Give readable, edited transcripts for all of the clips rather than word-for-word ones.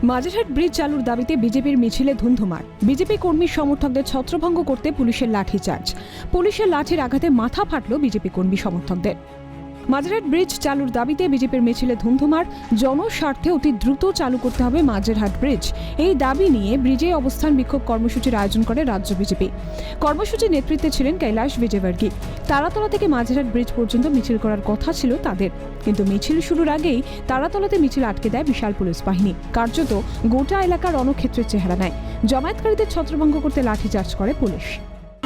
Majerhat bridge চালুর দাবিতে বিজেপির মিছিলে ধুন্ধুমার। বিজেপি কর্মী সমর্থকদের ছত্রভঙ্গ করতে পুলিশের লাঠিচার্জ। পুলিশের লাঠির আঘাতে মাথা ফাটল বিজেপি কর্মী সমর্থকদের। মাঝেরহাট ব্রিজ চালুর দাবিতে বিজেপির মিছিলে ধুন্ধুমার। জনস্বার্থে অতি দ্রুত চালু করতে হবে মাঝেরহাট ব্রিজ, এই দাবি নিয়ে ব্রিজে অবস্থান বিক্ষোভ কর্মসূচির আয়োজন করে রাজ্য বিজেপি। কর্মসূচির নেতৃত্বে ছিলেন কৈলাস বিজয়বর্গী। তারাতলা থেকে মাঝেরহাট ব্রিজ পর্যন্ত মিছিল করার কথা ছিল তাদের, কিন্তু মিছিল শুরুর আগেই তারাতলাতে মিছিল আটকে দেয় বিশাল পুলিশ বাহিনী। কার্যত গোটা এলাকা রণক্ষেত্রের চেহারা নেয়। জমায়েতকারীদের ছত্রভঙ্গ করতে লাঠিচার্জ করে পুলিশ।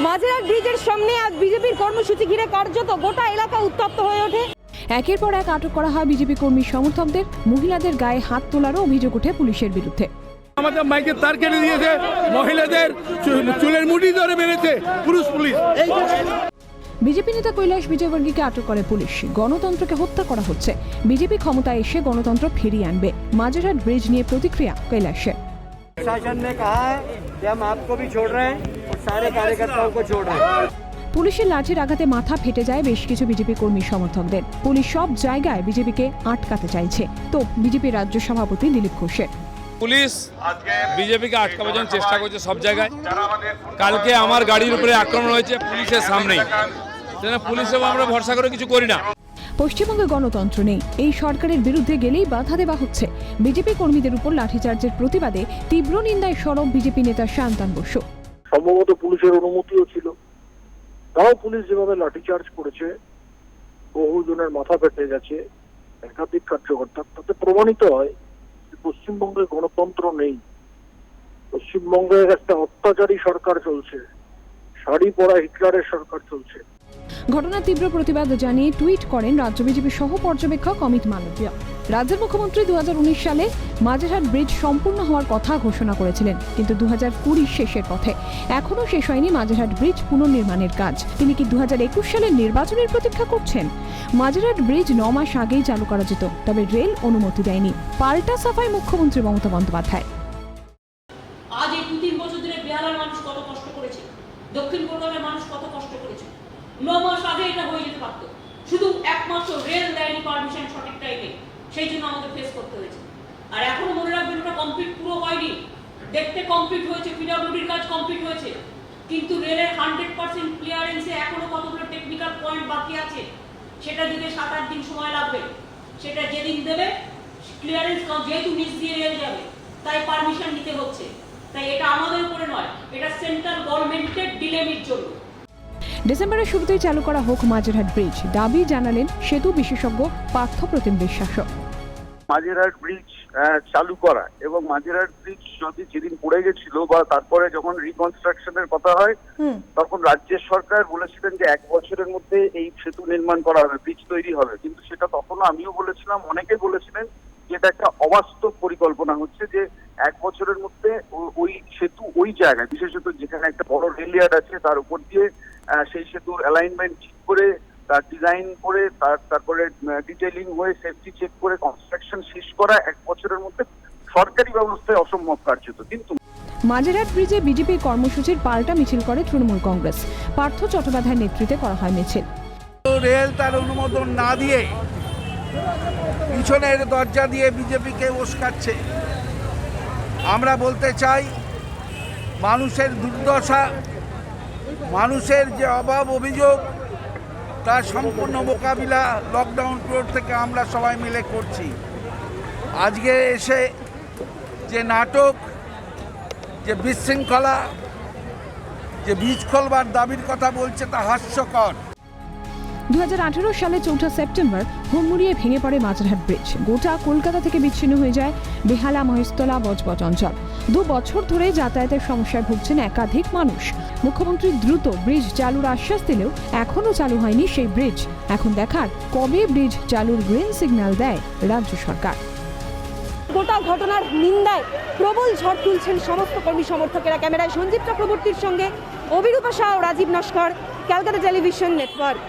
মাঝেরহাট ব্রিজের সামনে আজ বিজেপির কর্মসূচি ঘিরে কার্যত গোটা এলাকা উত্তপ্ত হয়ে ওঠে। একের পর এক আটক করা হয় বিজেপি কর্মী সমর্থকদের। মহিলাদের গায়ে হাত তোলারও অভিযোগ ওঠে পুলিশের বিরুদ্ধে। আমাদের মাইকের তার কেটে দিয়েছে, মহিলাদের চুলের মুঠি ধরে মেরেছে পুলিশ। বিজেপি নেতা কৈলাস বিজয়বর্গীকে আটক করে পুলিশ। গণতন্ত্রকে হত্যা করা হচ্ছে, বিজেপি ক্ষমতায় এসে গণতন্ত্র ফিরিয়ে আনবে। মাঝেরহাট ব্রিজ নিয়ে প্রতিক্রিয়া কৈলাসের। शासन ने कहा है कि हम आपको भी छोड़ रहे हैं और सारे कार्यकर्ताओं को छोड़ रहे हैं। পুলিশের লাঠির আঘাতে মাথা ফেটে যায় বেশ কিছু বিজেপি কর্মী সমর্থকদের। পুলিশ সব জায়গায় বিজেপিকে আটকাতে চাইছে, তো বিজেপি রাজ্য সভাপতি দিলীপ ঘোষের। পুলিশ বিজেপিকে আটকাবার জন্য চেষ্টা করছে সব জায়গায়। কালকে আমার গাড়ির উপরে আক্রমণ হয়েছে পুলিশের সামনেই, পুলিশেও আমরা ভরসা করে কিছু করি না। পশ্চিমবঙ্গে গণতন্ত্র নেই, এই সরকারের বিরুদ্ধে গেলেই বাধা দেওয়া হচ্ছে। বিজেপি কর্মীদের উপর লাঠিচার্জের প্রতিবাদে তীব্র নিন্দায় সরব বিজেপি নেতা শান্তন বসু। সম্ভবত পুলিশের অনুমতিও ছিল, তাও পুলিশ যেভাবে লাঠিচার্জ করেছে, বহুজনের মাথা ফেটে গেছে, একাধিক কার্যকর্তা, তাতে প্রমাণিত হয় যে পশ্চিমবঙ্গে গণতন্ত্র নেই। পশ্চিমবঙ্গে একটা অত্যাচারী সরকার চলছে, শাড়ি পরা হিটলারের সরকার চলছে। ঘটনার তীব্র প্রতিবাদ জানিয়ে টুইট করেন রাজ্য বিজেপির সহ পর্যবেক্ষক অমিত মালব্য। রাজ্যের মুখ্যমন্ত্রী 2019 সালে মাঝেরহাট ব্রিজ সম্পূর্ণ হওয়ার কথা ঘোষণা করেছিলেন, কিন্তু 2020 শেষের পথে। এখনও শেষ হয়নি মাঝেরহাট ব্রিজ পুনর্নির্মাণের কাজ। তিনি কি 2021 সালের নির্বাচনের প্রতীক্ষা করছেন? মাঝেরহাট ব্রিজ 9 মাস আগেই চালু করা যেত, তবে রেল অনুমতি দেয়নি। পাল্টা সাফাই মুখ্যমন্ত্রী মমতা বন্দ্যোপাধ্যায়। আজ এই 2-3 বছর ধরে বেহালার মানুষ কত কষ্ট করেছে, দক্ষিণ কলকাতার মানুষ কত কষ্ট করেছে। 9 মাস আগে এটা হয়ে যেতে পারত, শুধু একমাত্র রেল দেয়নি পারমিশন সঠিক টাইমে, সেই জন্য আমাদের ফেস করতে হয়েছে। আর এখনো মনে রাখবেন ওটা কমপ্লিট পুরো হয়নি, দেখতে কমপ্লিট হয়েছে, পিডব্লিউডির কাজ কমপ্লিট হয়েছে, কিন্তু রেলের 100% ক্লিয়ারেন্সে এখনো কতগুলো টেকনিক্যাল পয়েন্ট বাকি আছে, সেটা দিতে 7-8 দিন সময় লাগবে। সেটা যেদিন দেবে ক্লিয়ারেন্স, যেহেতু নিচ দিয়ে রেল যাবে তাই পারমিশন নিতে হচ্ছে। তাই এটা আমাদের উপরে নয়, এটা সেন্ট্রাল গভর্নমেন্টের ডিলেমির জন্য। ডিসেম্বরের শুরুতেই চালু করা হোক মাঝেরহাট ব্রিজ, দাবি জানালেন সেতু বিশেষজ্ঞ পার্থ প্রতিম বিশ্বাস। মাঝেরহাট ব্রিজ চালু করা এবং মাঝেরহাট ব্রিজ যদি যেদিন পড়ে গেছিল বা তারপরে যখন রিকনস্ট্রাকশনের কথা হয়, তখন রাজ্যের সরকার বলেছিলেন যে 1 বছরের মধ্যে এই সেতু নির্মাণ করা হবে, ব্রিজ তৈরি হবে। কিন্তু সেটা তখনও আমিও বলেছিলাম, অনেকে বলেছিলেন যে এটা একটা অবাস্তব পরিকল্পনা হচ্ছে, যে 1 বছরের মধ্যে ওই সেতু ওই জায়গায়, বিশেষত যেখানে একটা বড় রেল ইয়ার্ড আছে তার উপর দিয়ে সেই সেতুর অ্যালাইনমেন্ট ঠিক করে, তার ডিজাইন করে, তারপরে ডিটেইলিং হয়ে সেফটি চেক করে কনস্ট্রাকশন শেষ করা 1 বছরের মধ্যে সরকারি ব্যবস্থায় অসম্ভব কার্যত। কিন্তু মাঝেরহাট ব্রিজে বিজেপির কর্মসূচির পাল্টা মিছিল করে তৃণমূল কংগ্রেস। পার্থ চট্টোপাধ্যায়ের নেতৃত্বে করা হয় মিছিল। রেল তার অনুমোদন না দিয়ে পিছনের দরজা দিয়ে বিজেপিকে উস্কাচ্ছে। আমরা বলতে চাই, মানুষের দুর্দশা, মানুষের যে অভাব অভিযোগ, তার সম্পূর্ণ মোকাবিলা লকডাউন পিরিয়ড থেকে আমরা সবাই মিলে করছি। আজকে এসে যে নাটক, যে বিশৃঙ্খলা, যে বীজ খোলবার দাবির কথা বলছে, তা হাস্যকর। 2018 সালে 4 সেপ্টেম্বর হুড়মুড়িয়ে ভেঙে পড়ে মাঝেরহাট ব্রিজ। গোটা কলকাতা থেকে বিচ্ছিন্ন হয়ে যায় বেহালা, মহেশতলা, বজবজ অঞ্চল। 2 বছর ধরে যাতায়াতের সমস্যায় ভুগছেন একাধিক মানুষ। মুখ্যমন্ত্রী দ্রুত ব্রিজ চালুর আশ্বাস দিলেও এখনও চালু হয়নি সেই ব্রিজ। এখন দেখার কবে ব্রিজ চালুর গ্রিন সিগন্যাল দেয় রাজ্য সরকার। গোটা ঘটনার নিন্দায় প্রবল ঝড় তুলছেন সমস্ত কর্মী সমর্থকেরা। ক্যামেরায় সঞ্জীব চক্রবর্তীর সঙ্গে অভিরূপা শাহ ও রাজীব নস্কর, ক্যালকাটা টেলিভিশন নেটওয়ার্ক।